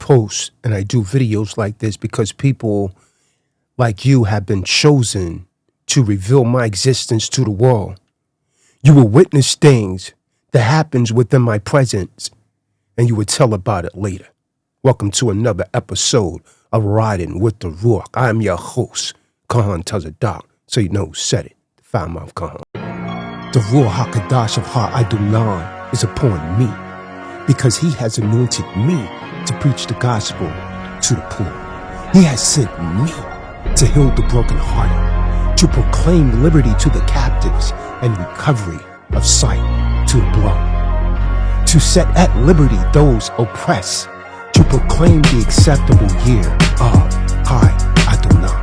post and I do videos like this because people like you have been chosen to reveal my existence to the world. You will witness things that happens within my presence, and you will tell about it later. Welcome to another episode of Riding with the Ruach. I am your host, Kahan tells a doc, so you know who said it, the foul mouth Kahan. The Ruach HaKadosh of Adonai is upon me because he has anointed me to preach the gospel to the poor. He has sent me to heal the brokenhearted, to proclaim liberty to the captives and recovery of sight to the blind, to set at liberty those oppressed, to proclaim the acceptable year of Adonai.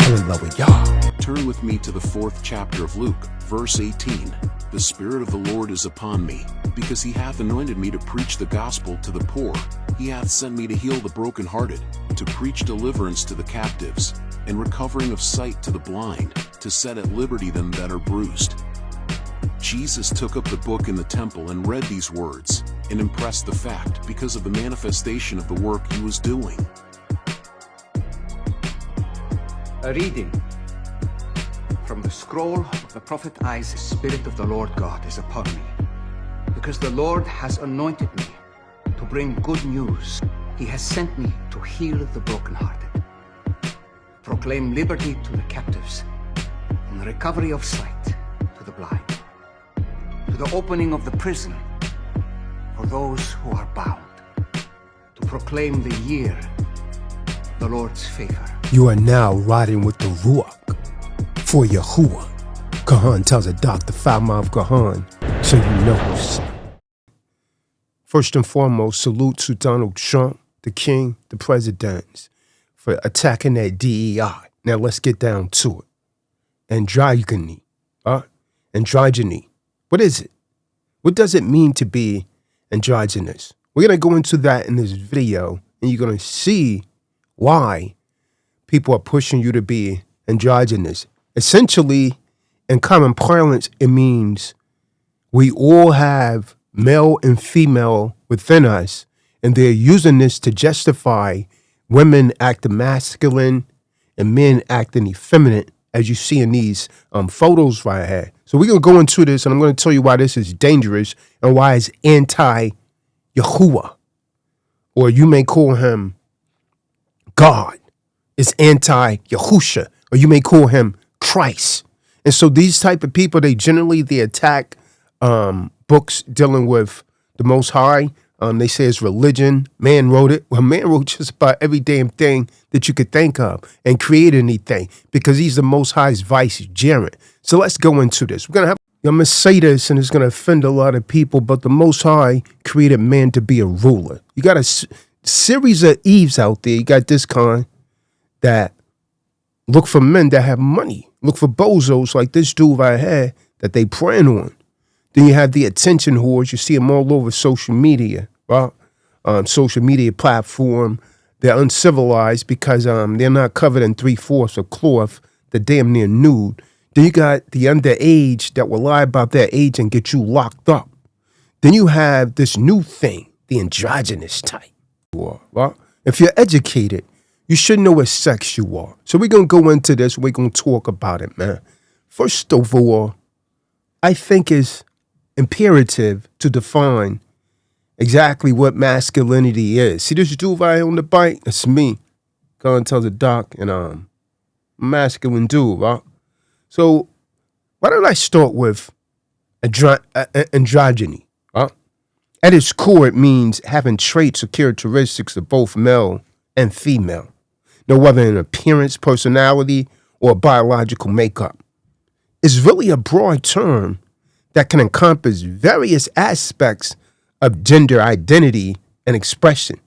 Hallelujah. Turn with me to the 4th chapter of Luke, verse 18. The Spirit of the Lord is upon me, because he hath anointed me to preach the gospel to the poor. He hath sent me to heal the brokenhearted, to preach deliverance to the captives, and recovering of sight to the blind, to set at liberty them that are bruised. Jesus took up the book in the temple and read these words, and impressed the fact because of the manifestation of the work he was doing. A reading from the scroll of the prophet Isaiah. The Spirit of the Lord God is upon me, because the Lord has anointed me to bring good news. He has sent me to heal the brokenhearted, proclaim liberty to the captives, and the recovery of sight to the blind, to the opening of the prison for those who are bound, to proclaim the year of the Lord's favor. You are now riding with the Ruach for Yahuwah. Kahan tells a doc, the foul mouth Kahan, so you know who's saying. First and foremost, salute to Donald Trump, the king, the president, for attacking that DEI. Now let's get down to it. Androgyny. Androgyny. What is it? What does it mean to be androgynous? We're going to go into that in this video, and you're going to see why people are pushing you to be androgynous. Essentially, in common parlance, it means we all have male and female within us, and they're using this to justify women acting masculine and men acting effeminate, as you see in these photos right here. So we're going to go into this, and I'm going to tell you why this is dangerous and why it's anti-Yahuwah, or you may call him God. It's anti-Yahusha, or you may call him Christ. And so these type of people, they attack books dealing with the Most High. They say it's religion. Man wrote it. Well, man wrote just about every damn thing that you could think of and create anything because he's the Most High's vicegerent. So let's go into this. I'm going to say this, and it's going to offend a lot of people, but the Most High created man to be a ruler. You got a series of Eves out there. You got this kind that look for men that have money. Look for bozos like this dude right here that they preying on. Then you have the attention whores. You see them all over social media, right? Social media platform. They're uncivilized because they're not covered in 3/4 of cloth. They're damn near nude. Then you got the underage that will lie about their age and get you locked up. Then you have this new thing, the androgynous type. Right? If you're educated, you should know what sex you are. So we're going to go into this. We're going to talk about it, man. First of all, I think it's imperative to define exactly what masculinity is. See this dude right here on the bike? That's me. Go and tell the doc, and I'm a masculine dude, right? So why don't I start with androgyny, right? At its core, it means having traits or characteristics of both male and female. Now, whether in appearance, personality, or biological makeup. It's really a broad term that can encompass various aspects of gender identity and expression.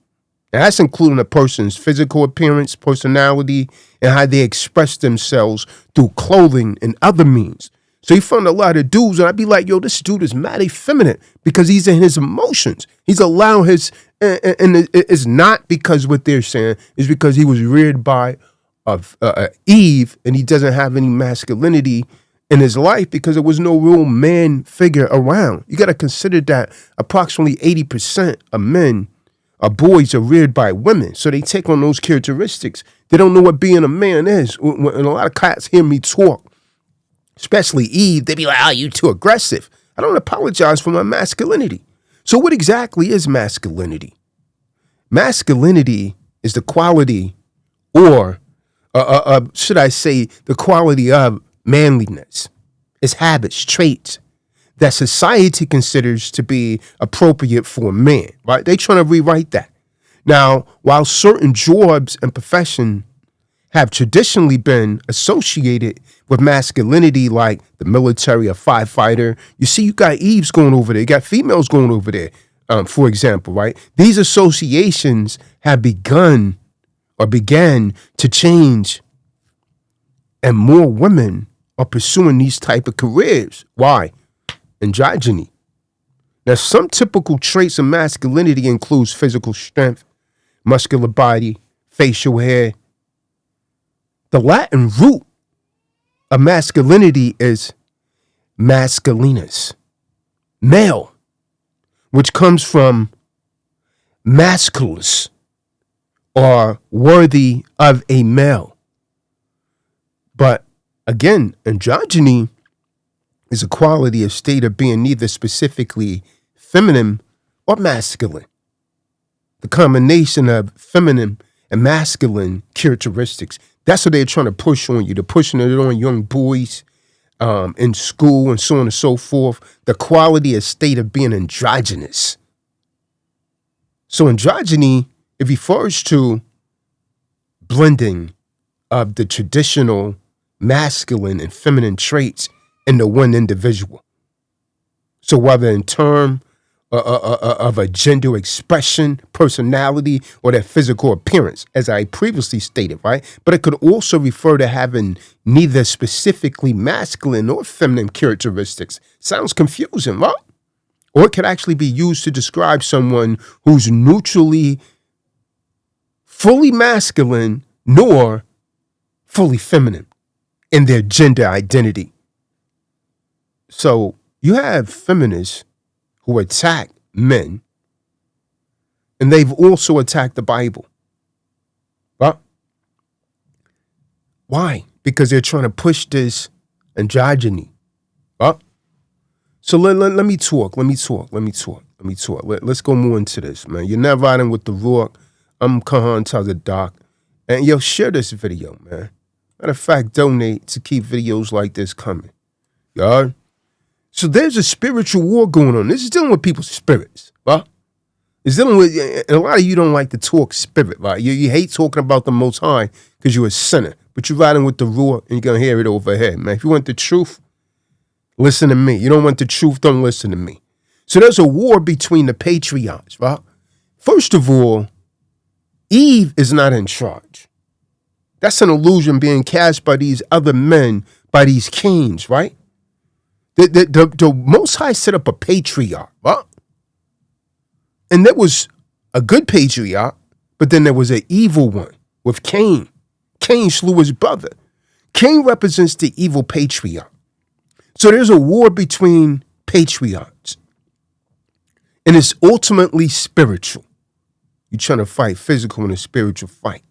Now, that's including a person's physical appearance, personality, and how they express themselves through clothing and other means. So you find a lot of dudes, and I'd be like, yo, this dude is mad effeminate because he's in his emotions. He's allowing his, and it's not because what they're saying is because he was reared by Eve and he doesn't have any masculinity in his life because there was no real man figure around. You got to consider that approximately 80% of men boys are reared by women, so they take on those characteristics. They don't know what being a man is. When a lot of cats hear me talk, especially Eve, they be like, "Oh, you too aggressive." I don't apologize for my masculinity. So what exactly is masculinity? Masculinity is the quality, or should I say, the quality of manliness. It's habits, traits that society considers to be appropriate for a man, right? They trying to rewrite that. Now, while certain jobs and professions have traditionally been associated with masculinity, like the military, a firefighter, you see, you got Eves going over there, you got females going over there, for example, right? These associations have began to change, and more women are pursuing these type of careers. Why? Androgyny. Now, some typical traits of masculinity includes physical strength, muscular body, facial hair. The Latin root of masculinity is masculinus, male, which comes from masculus, or worthy of a male. But again, androgyny is a quality or state of being neither specifically feminine or masculine. The combination of feminine and masculine characteristics. That's what they're trying to push on you. They're pushing it on young boys in school and so on and so forth. The quality or state of being androgynous. So androgyny, it refers to blending of the traditional masculine and feminine traits in the one individual. So whether in term of a gender expression, personality, or their physical appearance, as I previously stated, right? But it could also refer to having neither specifically masculine or feminine characteristics. Sounds confusing, right? Or it could actually be used to describe someone who's neutrally fully masculine nor fully feminine in their gender identity. So you have feminists who attack men, and they've also attacked the Bible. Well, why? Because they're trying to push this androgyny. Well, so let me talk. Let's go more into this, man. You're not riding with the Ruach. I'm Kahan Tazadak. And yo, share this video, man. Matter of fact, donate to keep videos like this coming. Y'all. So there's a spiritual war going on. This is dealing with people's spirits, right? It's dealing with, and a lot of you don't like to talk spirit, right? You hate talking about the Most High because you're a sinner, but you're riding with the Ruach and you're going to hear it over here, man. If you want the truth, listen to me. You don't want the truth, don't listen to me. So there's a war between the patriarchs, right? First of all, Eve is not in charge. That's an illusion being cast by these other men, by these kings, right? The Most High set up a patriarch, right? And there was a good patriarch, but then there was an evil one with Cain. Cain slew his brother. Cain represents the evil patriarch. So there's a war between patriarchs. And it's ultimately spiritual. You're trying to fight physical in a spiritual fight.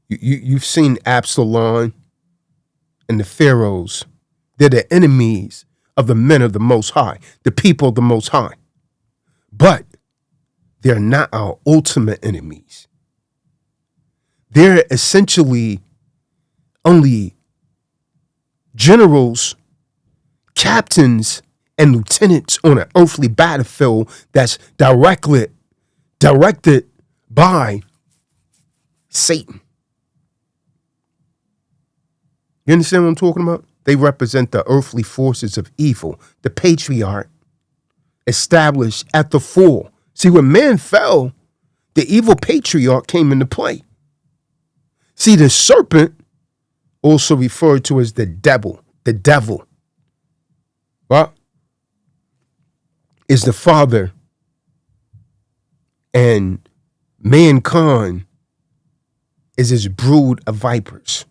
You've seen Absalom and the pharaohs. They're the enemies of the men of the Most High, the people of the Most High. But they're not our ultimate enemies. They're essentially only generals, captains, and lieutenants on an earthly battlefield that's directed by Satan. You understand what I'm talking about? They represent the earthly forces of evil, the patriarch established at the fall. See, when man fell, the evil patriarch came into play. See, the serpent, also referred to as the devil, right, is the father, and mankind is his brood of vipers.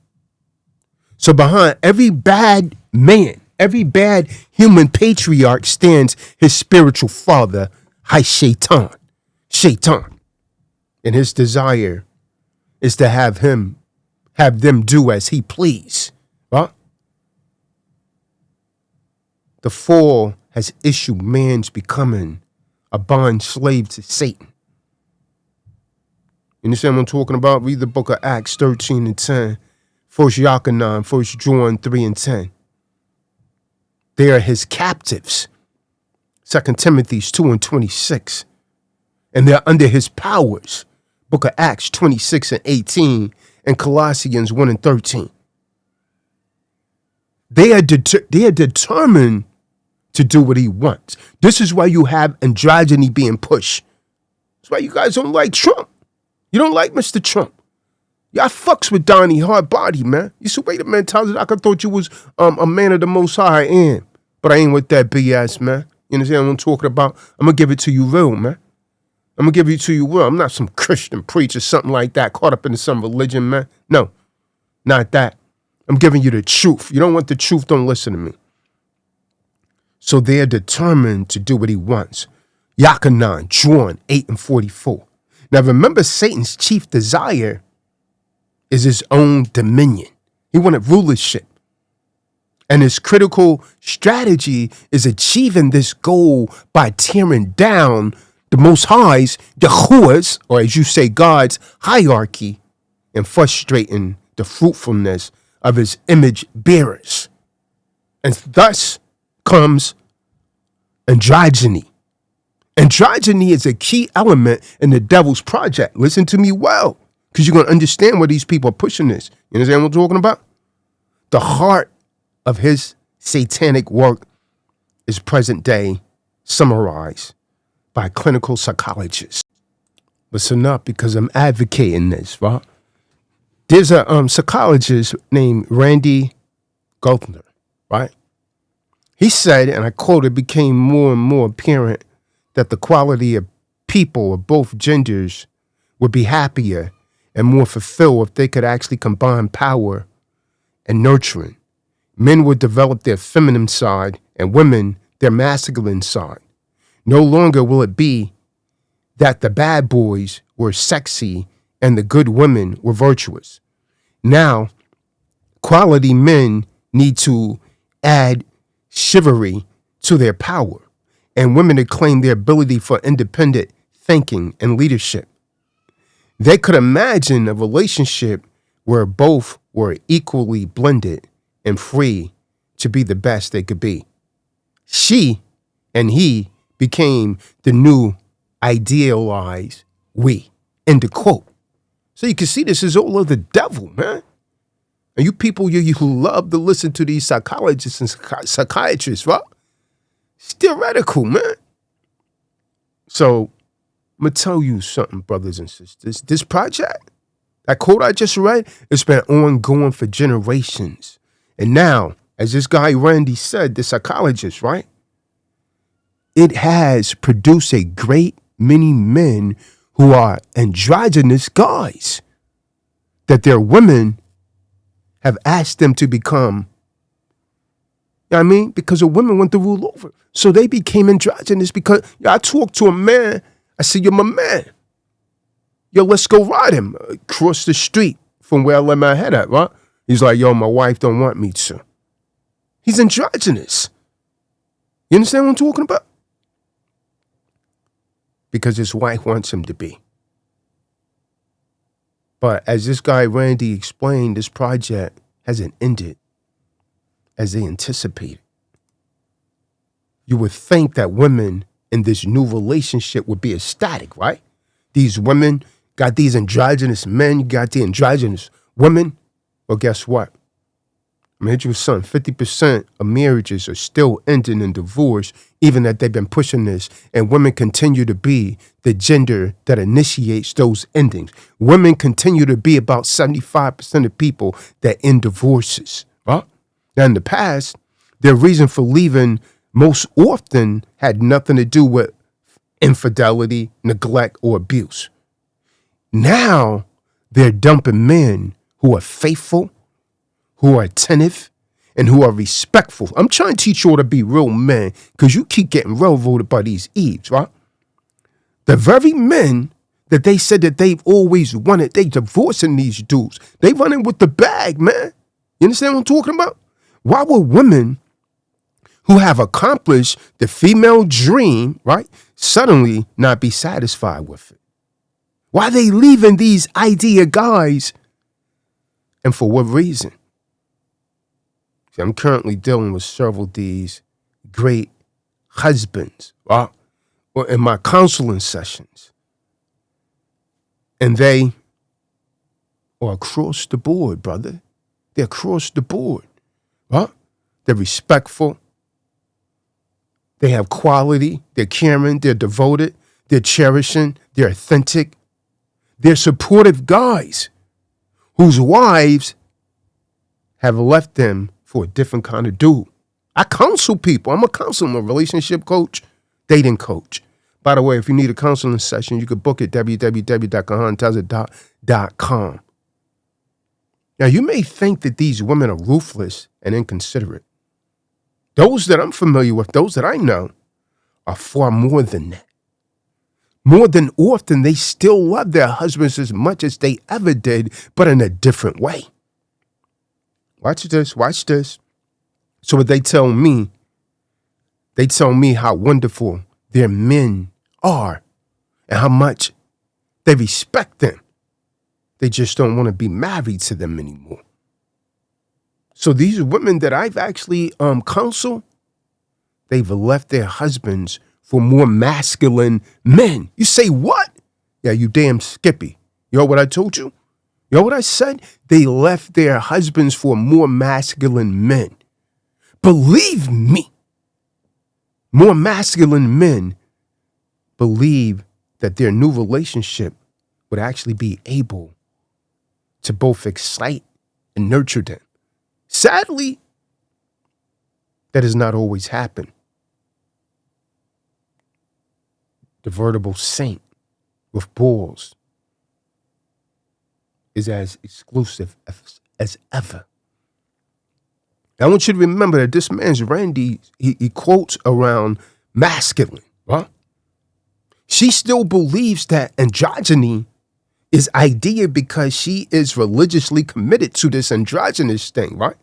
So behind every bad man, every bad human patriarch stands his spiritual father, Shaitan. Shaitan. And his desire is to have them do as he please. Right? The fall has issued man's becoming a bond slave to Satan. You understand what I'm talking about? Read the book of Acts 13 and 10. 1 Yachanan, 1 John 3 and 10. They are his captives. 2 Timothy 2 and 26. And they're under his powers. Book of Acts 26 and 18 and Colossians 1 and 13. They are determined to do what he wants. This is why you have androgyny being pushed. That's why you guys don't like Trump. You don't like Mr. Trump. Y'all fucks with Donnie Hardbody, man. You should wait a minute, Tyler. I thought you was a man of the most high. I am. But I ain't with that BS, man. You understand what I'm talking about? I'm going to give it to you real, man. I'm going to give it to you real. I'm not some Christian preacher, something like that, caught up into some religion, man. No, not that. I'm giving you the truth. You don't want the truth, don't listen to me. So they're determined to do what he wants. Yachanan, John 8 and 44. Now remember, Satan's chief desire is his own dominion. He wanted rulership. And his critical strategy is achieving this goal by tearing down the Most High's, Yahuwah's, or as you say, God's hierarchy, and frustrating the fruitfulness of his image bearers. And thus comes androgyny. Androgyny is a key element in the devil's project. Listen to me well, because you're going to understand why these people are pushing this. You understand what I'm talking about? The heart of his satanic work is present day summarized by clinical psychologists. Listen up, because I'm advocating this, right? There's a psychologist named Randy Gultner, right? He said, and I quote, it became more and more apparent that the quality of people of both genders would be happier and more fulfilled if they could actually combine power and nurturing. Men would develop their feminine side and women their masculine side. No longer will it be that the bad boys were sexy and the good women were virtuous. Now, quality men need to add chivalry to their power, and women to claim their ability for independent thinking and leadership. They could imagine a relationship where both were equally blended and free to be the best they could be. She and he became the new idealized we. End of quote. So you can see this is all of the devil, man. And you people, you love to listen to these psychologists and psychiatrists, right? It's theoretical, man. So I'm going to tell you something, brothers and sisters. This project, that quote I just read, it's been ongoing for generations. And now, as this guy Randy said, the psychologist, right? It has produced a great many men who are androgynous guys. That their women have asked them to become, you know what I mean? Because the women want to rule over. So they became androgynous because I talked to a man. I said, you're my man. Yo, let's go ride him across the street from where I let my head at, right? He's like, yo, my wife don't want me to. He's androgynous. You understand what I'm talking about? Because his wife wants him to be. But as this guy Randy explained, this project hasn't ended as they anticipated. You would think that women in this new relationship would be ecstatic, right? These women got these androgynous men, you got the androgynous women. Well, guess what? I'm hit you with something. 50% of marriages are still ending in divorce, even that they've been pushing this. And women continue to be the gender that initiates those endings. Women continue to be about 75% of people that end divorces. Right? Now, in the past, their reason for leaving most often had nothing to do with infidelity, neglect, or abuse. Now, they're dumping men who are faithful, who are attentive, and who are respectful. I'm trying to teach you all to be real men because you keep getting railroaded by these Eves, right? The very men that they said that they've always wanted, they divorcing these dudes. They running with the bag, man. You understand what I'm talking about? Why would women who have accomplished the female dream, right, suddenly not be satisfied with it? Why are they leaving these idea guys? And for what reason? See, I'm currently dealing with several of these great husbands, right, or in my counseling sessions. And they are across the board, brother. They're across the board. Right? They're respectful. They have quality. They're caring. They're devoted. They're cherishing. They're authentic. They're supportive guys whose wives have left them for a different kind of dude. I counsel people. I'm a counselor. I'm a relationship coach, dating coach. By the way, if you need a counseling session, you can book it www.kahantazza.com. Now, you may think that these women are ruthless and inconsiderate. Those that I'm familiar with, those that I know, are far more than that. More than often, they still love their husbands as much as they ever did, but in a different way. Watch this, watch this. So what they tell me how wonderful their men are and how much they respect them. They just don't want to be married to them anymore. So these women that I've actually counseled, they've left their husbands for more masculine men. You say what? Yeah, you damn skippy. You know what I told you? You know what I said? They left their husbands for more masculine men. Believe me, more masculine men believe that their new relationship would actually be able to both excite and nurture them. Sadly, that has not always happened. The veritable saint with balls is as exclusive as ever. I want you to remember that this man's Randy, he quotes around masculine, right? She still believes that androgyny is idea because she is religiously committed to this androgynous thing, right?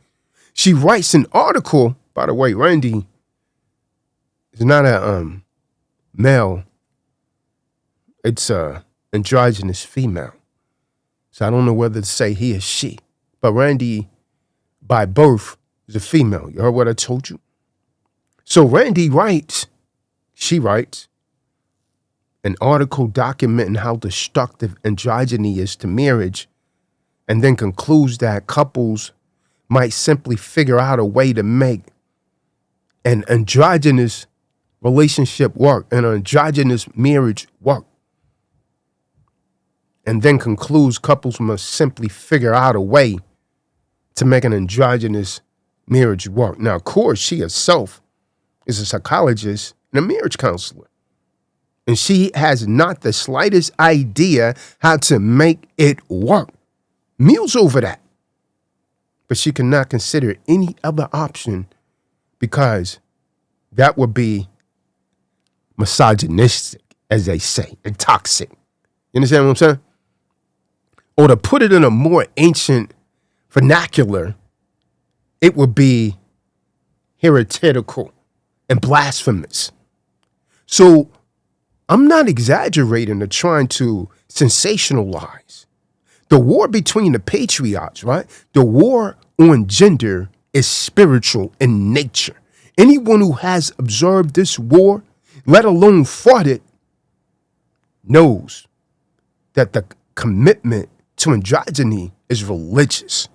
She writes an article, by the way, Randy is not a male, it's a androgynous female. So I don't know whether to say he or she, but Randy by birth is a female. You heard what I told you? So Randy writes, she writes, an article documenting how destructive androgyny is to marriage, and then concludes that couples might simply figure out a way to make an androgynous relationship work, an androgynous marriage work. And then concludes couples must simply figure out a way to make an androgynous marriage work. Now, of course, she herself is a psychologist and a marriage counselor. And she has not the slightest idea how to make it work. Meals over that. But she cannot consider any other option because that would be misogynistic, as they say, and toxic. You understand what I'm saying? Or to put it in a more ancient vernacular, it would be heretical and blasphemous. So I'm not exaggerating or trying to sensationalize. The war between the patriarchs, right? The war on gender is spiritual in nature. Anyone who has observed this war, let alone fought it, knows that the commitment to androgyny is religious.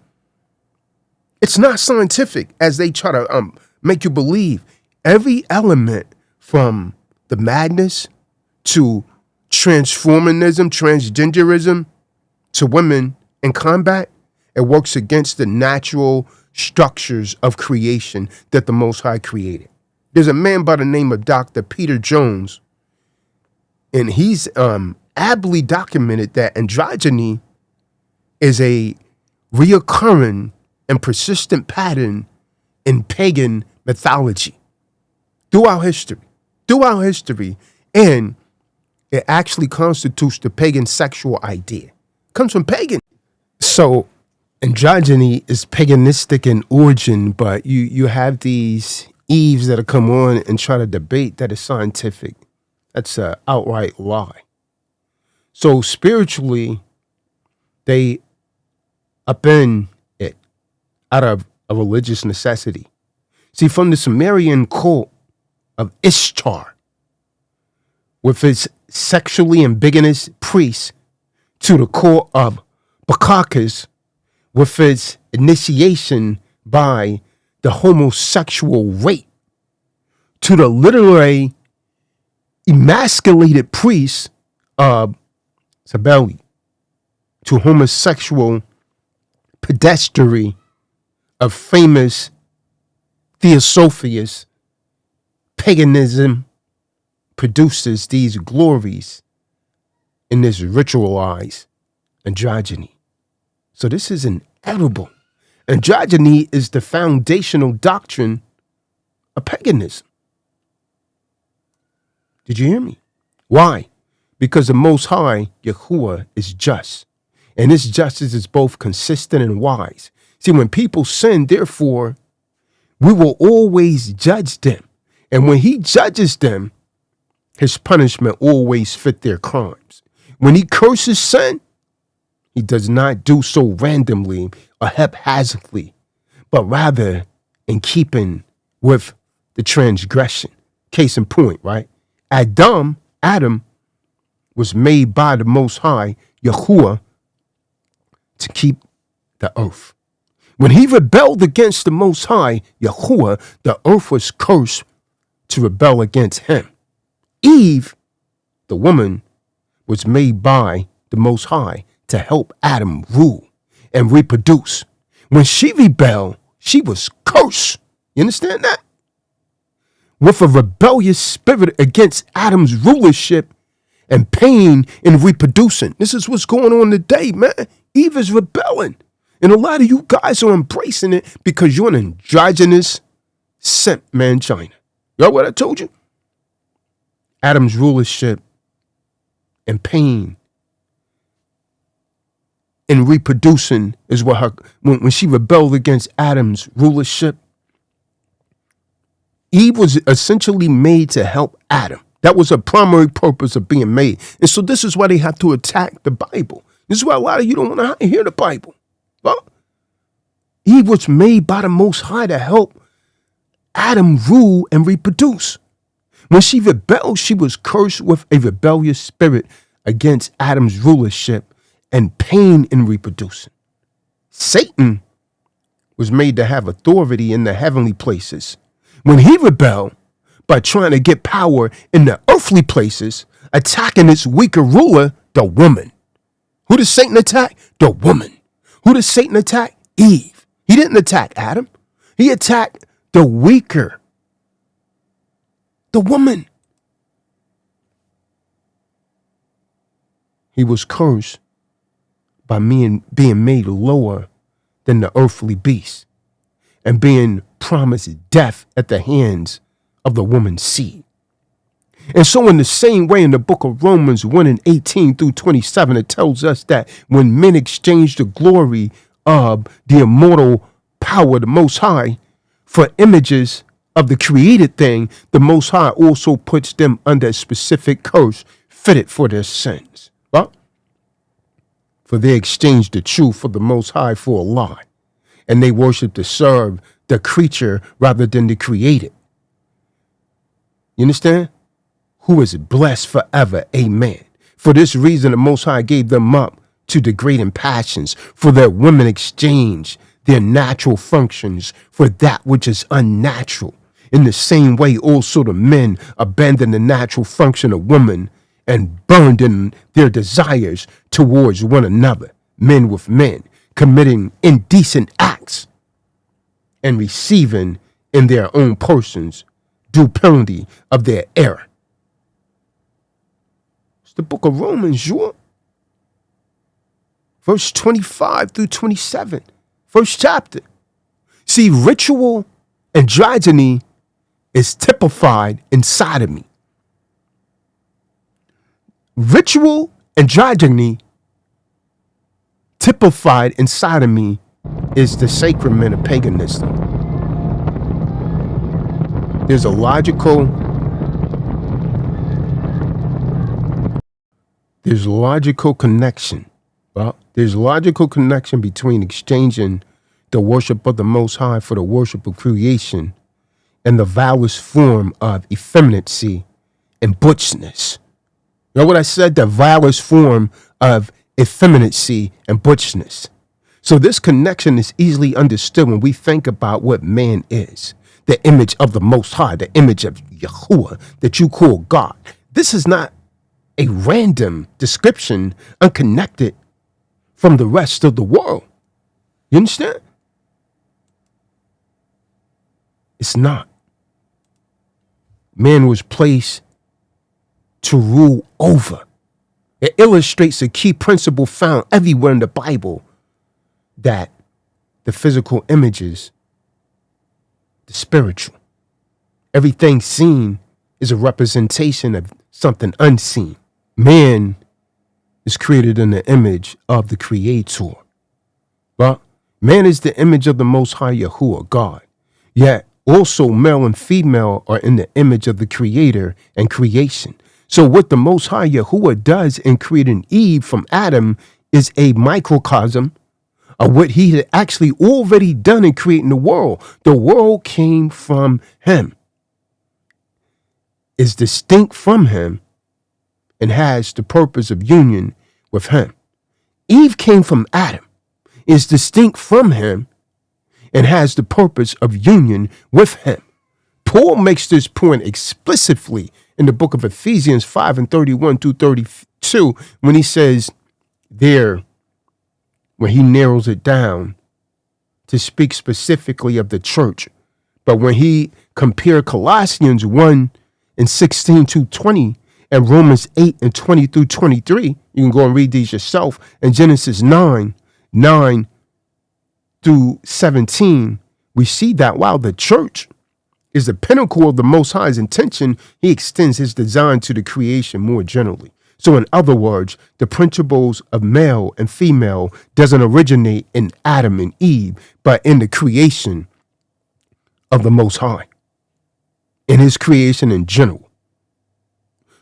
It's not scientific, as they try to make you believe. Every element from the madness to transformism, transgenderism, to women in combat, it works against the natural structures of creation that the Most High created. There's a man by the name of Dr. Peter Jones, and he's aptly documented that androgyny is a reoccurring and persistent pattern in pagan mythology throughout history. And It actually constitutes the pagan sexual idea. It comes from pagan. So androgyny is paganistic in origin, but you have these Eves that come on and try to debate that it's scientific. That's an outright lie. So spiritually, they upend it out of a religious necessity. See, from the Sumerian cult of Ishtar, with its sexually ambiguous priests, to the cult of Bacchus, with its initiation by the homosexual rape, to the literally emasculated priests of Cybele, to homosexual pedestry of famous Theosophists, paganism produces these glories in this ritualized androgyny. So this is inedible. Androgyny is the foundational doctrine of paganism. Did you hear me? Why? Because the Most High, Yahuwah, is just. And his justice is both consistent and wise. See, when people sin, therefore, we will always judge them. And when he judges them, his punishment always fit their crimes. When he curses sin, he does not do so randomly or haphazardly, but rather in keeping with the transgression. Case in point, right? Adam was made by the Most High, Yahuwah, to keep the earth. When he rebelled against the Most High, Yahuwah, the earth was cursed to rebel against him. Eve, the woman, was made by the Most High to help Adam rule and reproduce. When she rebelled, she was cursed. You understand that? With a rebellious spirit against Adam's rulership and pain in reproducing. This is what's going on today, man. Eve is rebelling. And a lot of you guys are embracing it because you're an androgynous simp mangina. You know what I told you? Adam's rulership and pain in reproducing is what her, when she rebelled against Adam's rulership, Eve was essentially made to help Adam. That was a primary purpose of being made. And so this is why they have to attack the Bible. This is why a lot of you don't want to hear the Bible. Well, Eve was made by the Most High to help Adam rule and reproduce. When she rebelled, she was cursed with a rebellious spirit against Adam's rulership and pain in reproducing. Satan was made to have authority in the heavenly places. When he rebelled by trying to get power in the earthly places, attacking its weaker ruler, the woman. Who does Satan attack? The woman. Who does Satan attack? Eve. He didn't attack Adam. He attacked the weaker, the woman. He was cursed by being made lower than the earthly beast and being promised death at the hands of the woman's seed. And so in the same way, in the book of Romans 1:18 through 27, it tells us that when men exchange the glory of the immortal power, the Most High, for images of the created thing, the Most High also puts them under a specific curse fitted for their sins. Well, for they exchanged the truth for the Most High for a lie, and they worship to serve the creature rather than the created. You understand? Who is blessed forever. Amen. For this reason, the Most High gave them up to degrading passions, for their women exchanged their natural functions for that which is unnatural. In the same way, also the men abandoned the natural function of woman and burned in their desires towards one another, men with men, committing indecent acts and receiving in their own persons due penalty of their error. It's the book of Romans, verse 25 through 27, first chapter. See, ritual androgyny is typified in sodomy. Ritual androgyny, typified in sodomy, is the sacrament of paganism. There's a logical connection. Well, there's logical connection between exchanging the worship of the Most High for the worship of creation and the vilest form of effeminacy and butchness. You know what I said? The vilest form of effeminacy and butchness. So this connection is easily understood when we think about what man is. The image of the Most High, the image of Yahuwah that you call God. This is not a random description unconnected from the rest of the world. You understand? It's not. Man was placed to rule over. It illustrates a key principle found everywhere in the Bible, that the physical images, the spiritual. Everything seen is a representation of something unseen. Man is created in the image of the Creator. But man is the image of the Most High Yahuwah, God. Yet also male and female are in the image of the Creator and creation. So what the Most High Yahuwah does in creating Eve from Adam is a microcosm of what he had actually already done in creating the world. The world came from him, is distinct from him, and has the purpose of union with him. Eve came from Adam, is distinct from him, and has the purpose of union with him. Paul makes this point explicitly in the book of Ephesians 5:31-32 when he says there, when he narrows it down to speak specifically of the church. But when he compared Colossians 1:16-20 and Romans 8:20-23, you can go and read these yourself, and Genesis 9:9-17, we see that while the church is the pinnacle of the Most High's intention, he extends his design to the creation more generally. So in other words, the principles of male and female doesn't originate in Adam and Eve, but in the creation of the Most High, in his creation in general.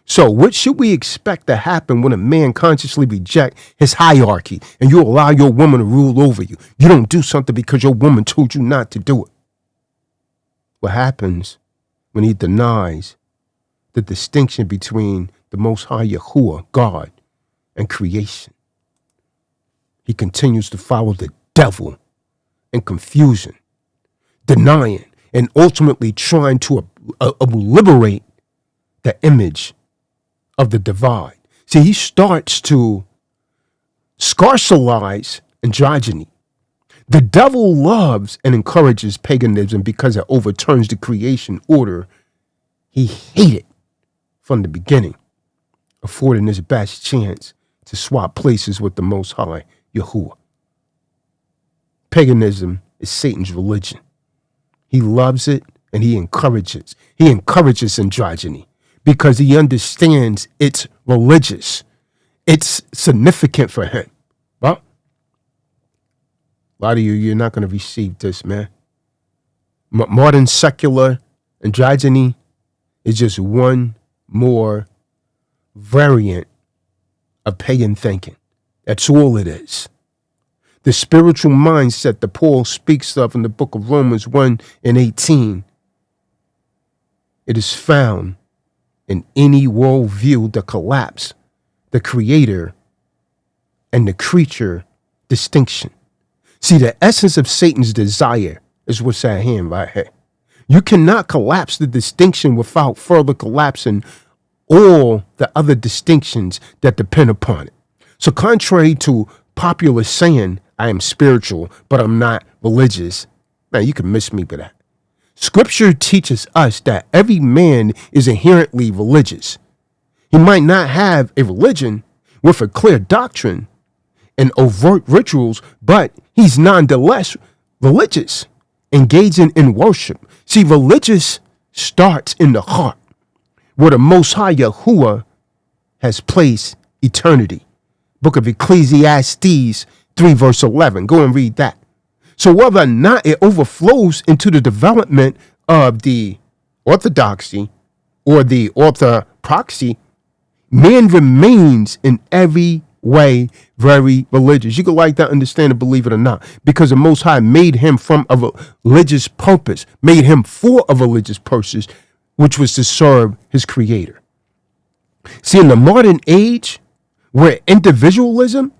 So what should we expect to happen when a man consciously rejects his hierarchy and you allow your woman to rule over you? You don't do something because your woman told you not to do it. What happens when he denies the distinction between the Most High Yahuwah, God, and creation? He continues to follow the devil in confusion, denying, and ultimately trying to liberate the image of the divide. See, he starts to scarcelize androgyny. The devil loves and encourages paganism because it overturns the creation order he hated from the beginning, affording his best chance to swap places with the Most High Yahuwah. Paganism is Satan's religion. He loves it and he encourages. He encourages androgyny because he understands it's religious. It's significant for him. Well, a lot of you're not going to receive this, man. Modern secular androgyny is just one more variant of pagan thinking. That's all it is. The spiritual mindset that Paul speaks of in the book of Romans 1:18, it is found in any worldview that collapse the creator and the creature distinction. See, the essence of Satan's desire is what's at hand right here. You cannot collapse the distinction without further collapsing all the other distinctions that depend upon it. So contrary to popular saying, I am spiritual, but I'm not religious, man, you can miss me with that. Scripture teaches us that every man is inherently religious. He might not have a religion with a clear doctrine and overt rituals, but he's nonetheless religious, engaging in worship. See, religious starts in the heart, where the Most High Yahuwah has placed eternity. Book of Ecclesiastes 3 verse 11. Go and read that. So whether or not it overflows into the development of the orthodoxy or the orthopraxy, man remains in every way very religious. You could like that, understand it, believe it or not, because the Most High made him from a religious purpose, made him for a religious purpose, which was to serve his creator. See, in the modern age, where individualism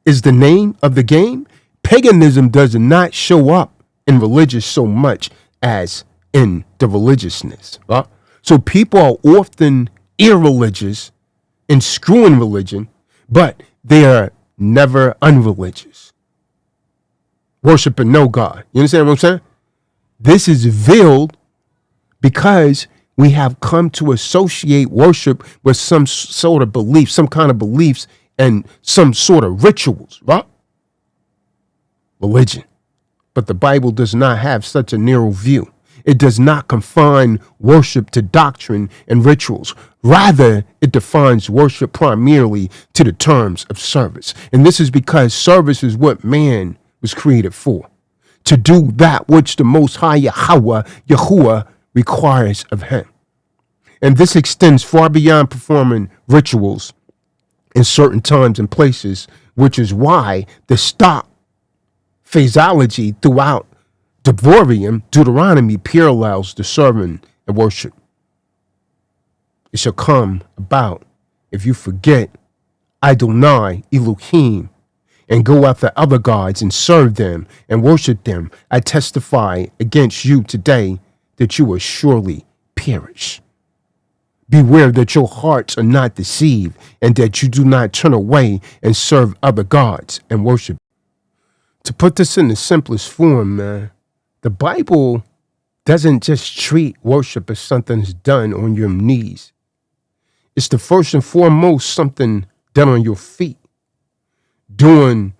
is the name of the game, paganism does not show up in religious so much as in the religiousness. Right? So people are often irreligious and screwing religion, but they are never unreligious. Worshiping no God. You understand what I'm saying? This is veiled because we have come to associate worship with some sort of belief, some kind of beliefs and some sort of rituals, right? Religion. But the Bible does not have such a narrow view. It does not confine worship to doctrine and rituals. Rather, it defines worship primarily to the terms of service. And this is because service is what man was created for. To do that which the Most High Yahuwah requires of him. And this extends far beyond performing rituals in certain times and places, which is why the stock phraseology throughout Deuteronomy parallels the serving and worship. It shall come about if you forget Adonai Elohim and go after other gods and serve them and worship them. I testify against you today that you will surely perish. Beware that your hearts are not deceived and that you do not turn away and serve other gods and worship. To put this in the simplest form, man, the Bible doesn't just treat worship as something that's done on your knees. It's the first and foremost something done on your feet. Doing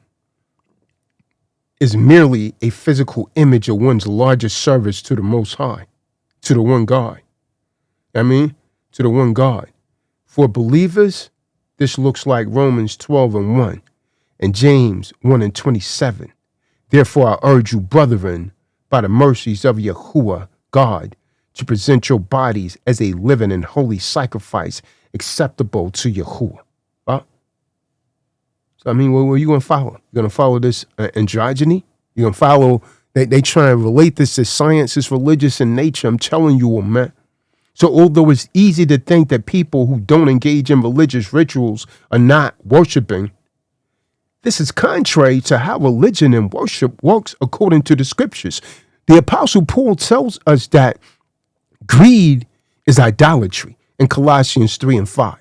is merely a physical image of one's largest service to the Most High, to the one God. To the one God. For believers, this looks like Romans 12:1 and James 1:27. Therefore, I urge you, brethren, by the mercies of Yahuwah God, to present your bodies as a living and holy sacrifice acceptable to Yahuwah. Right? So, what are you going to follow? You're going to follow this androgyny? You're going to follow, they try and relate this to science, it's religious in nature. I'm telling you, man. So although it's easy to think that people who don't engage in religious rituals are not worshiping, this is contrary to how religion and worship works according to the scriptures. The Apostle Paul tells us that greed is idolatry in Colossians 3:5.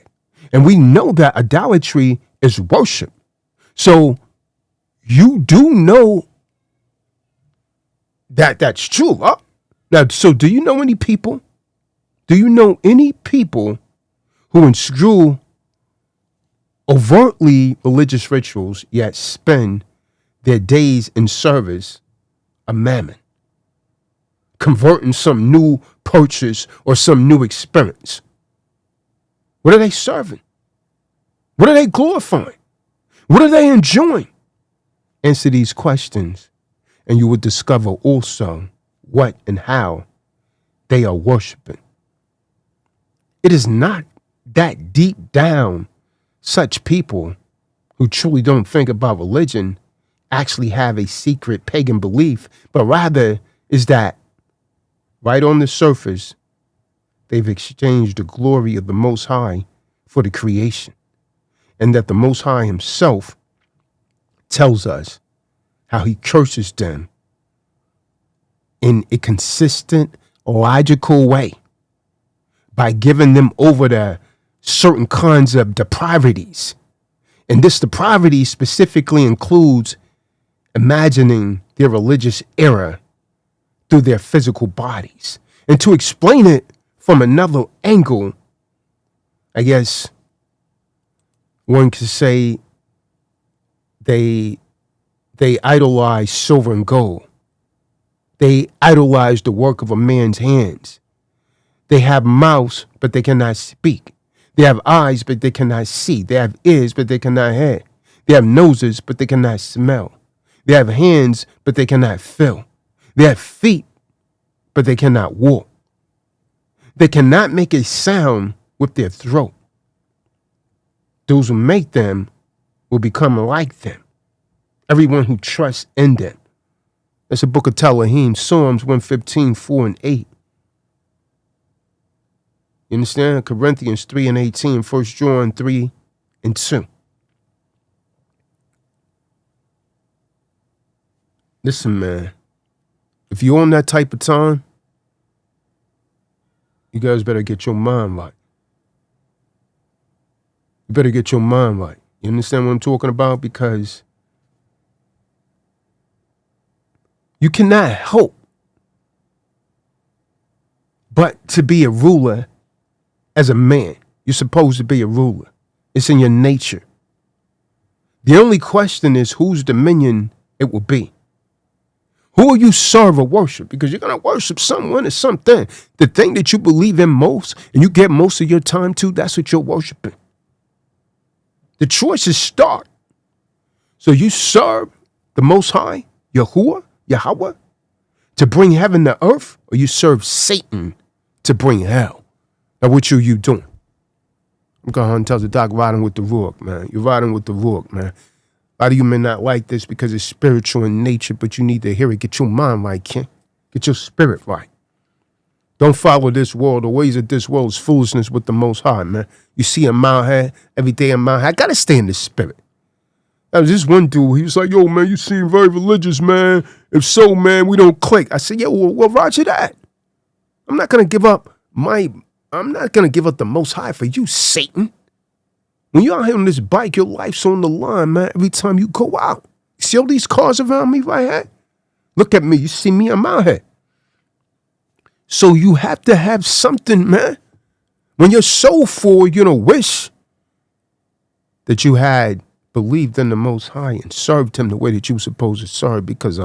And we know that idolatry is worship. So you do know that that's true. Huh? Now, so do you know any people? Do you know any people who inscrew overtly religious rituals yet spend their days in service of mammon, converting some new purchase or some new experience? What are they serving? What are they glorifying? What are they enjoying? Answer these questions, and you will discover also what and how they are worshiping. It is not that deep down such people who truly don't think about religion actually have a secret pagan belief, but rather is that right on the surface, they've exchanged the glory of the Most High for the creation, and that the Most High himself tells us how he curses them in a consistent, logical way by giving them over to certain kinds of depravities. And this depravity specifically includes imagining their religious error through their physical bodies. And to explain it from another angle, I guess one could say they idolize silver and gold. They idolize the work of a man's hands. They have mouths, but they cannot speak. They have eyes, but they cannot see. They have ears, but they cannot hear. They have noses, but they cannot smell. They have hands, but they cannot feel. They have feet, but they cannot walk. They cannot make a sound with their throat. Those who make them will become like them. Everyone who trusts in them. That's the book of Telahim, Psalms 115, 4 and 8. You understand? Corinthians 3 and 18, 1 John 3 and 2. Listen, man, if you're on that type of time, you guys better get your mind right. You better get your mind right. You understand what I'm talking about? Because you cannot help but to be a ruler as a man. You're supposed to be a ruler. It's in your nature. The only question is whose dominion it will be. Who will you serve or worship? Because you're going to worship someone or something. The thing that you believe in most and you get most of your time to, that's what you're worshiping. The choice is stark. So you serve the Most High, Yahuwah, Yahweh, to bring heaven to earth, or you serve Satan to bring hell. Now, what you doing? I'm going to tell the doc riding with the Ruach, man. You're riding with the Ruach, man. A lot of you may not like this because it's spiritual in nature, but you need to hear it. Get your mind right, Ken. Get your spirit right. Don't follow this world. The ways of this world is foolishness with the Most High, man. You see a mile high, every day a mile high. I got to stay in the spirit. Now, this one dude, he was like, yo, man, you seem very religious, man. If so, man, we don't click. I said, yo, well, roger that. I'm not going to give up the Most High for you, Satan. When you're out here on this bike, your life's on the line, man, every time you go out. You see all these cars around me right here? Look at me. You see me? I'm out here. So you have to have something, man. When you're so full, you don't wish that you had believed in the Most High and served him the way that you were supposed to serve. Because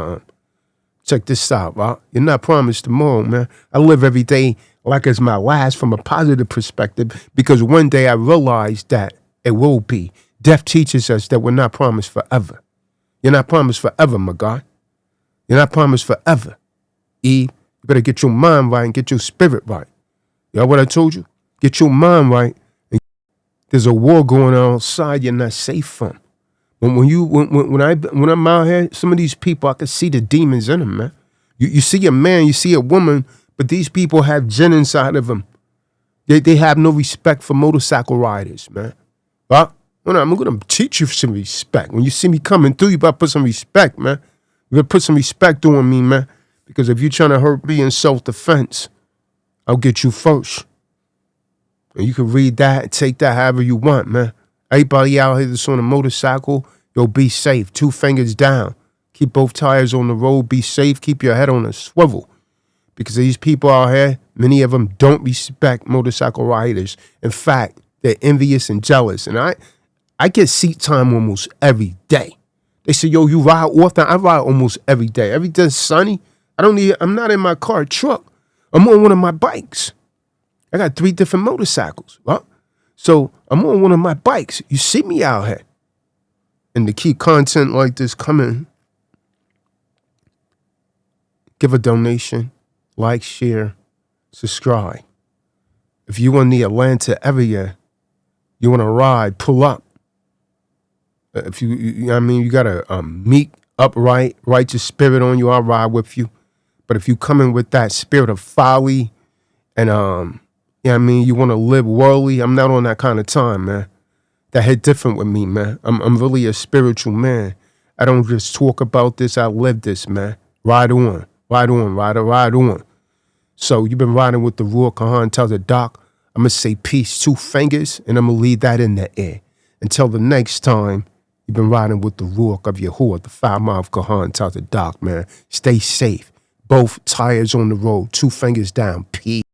check this out, right? You're not promised tomorrow, man. I live every day like it's my last from a positive perspective, because one day I realized that it will be. Death teaches us that we're not promised forever. You're not promised forever, my God. You're not promised forever. Eve, you better get your mind right and get your spirit right. You know what I told you? Get your mind right. And there's a war going on outside you're not safe from. When I'm out here, some of these people, I can see the demons in them, man. You see a man, you see a woman, but these people have jinn inside of them. They have no respect for motorcycle riders, man. Well, I'm going to teach you some respect. When you see me coming through, you better put some respect, man. You better put some respect on me, man. Because if you're trying to hurt me in self-defense, I'll get you first. And you can read that and take that however you want, man. Everybody out here that's on a motorcycle, yo, be safe. 2 fingers down. Keep both tires on the road. Be safe. Keep your head on a swivel. Because these people out here, many of them don't respect motorcycle riders. In fact, they're envious and jealous. And I get seat time almost every day. They say, yo, you ride often? I ride almost every day. Every day it's sunny. I'm not in my car truck. I'm on one of my bikes. I got 3 different motorcycles, right? So I'm on one of my bikes. You see me out here. And to keep content like this coming, give a donation, like, share, subscribe. If you in the Atlanta area, you want to ride, pull up. If you got a meek, upright, righteous spirit on you, I'll ride with you. But if you come in with that spirit of folly and, you want to live worldly, I'm not on that kind of time, man. That hit different with me, man. I'm really a spiritual man. I don't just talk about this, I live this, man. Ride on, ride on. So you've been riding with the Ruach Kahan. Tell the doc, I'm going to say peace, 2 fingers, and I'm going to leave that in the air. Until the next time, you've been riding with the Ruach of Yahuwah, the 5-mouth Kahan. Tell the doc, man, stay safe. Both tires on the road, 2 fingers down, peace.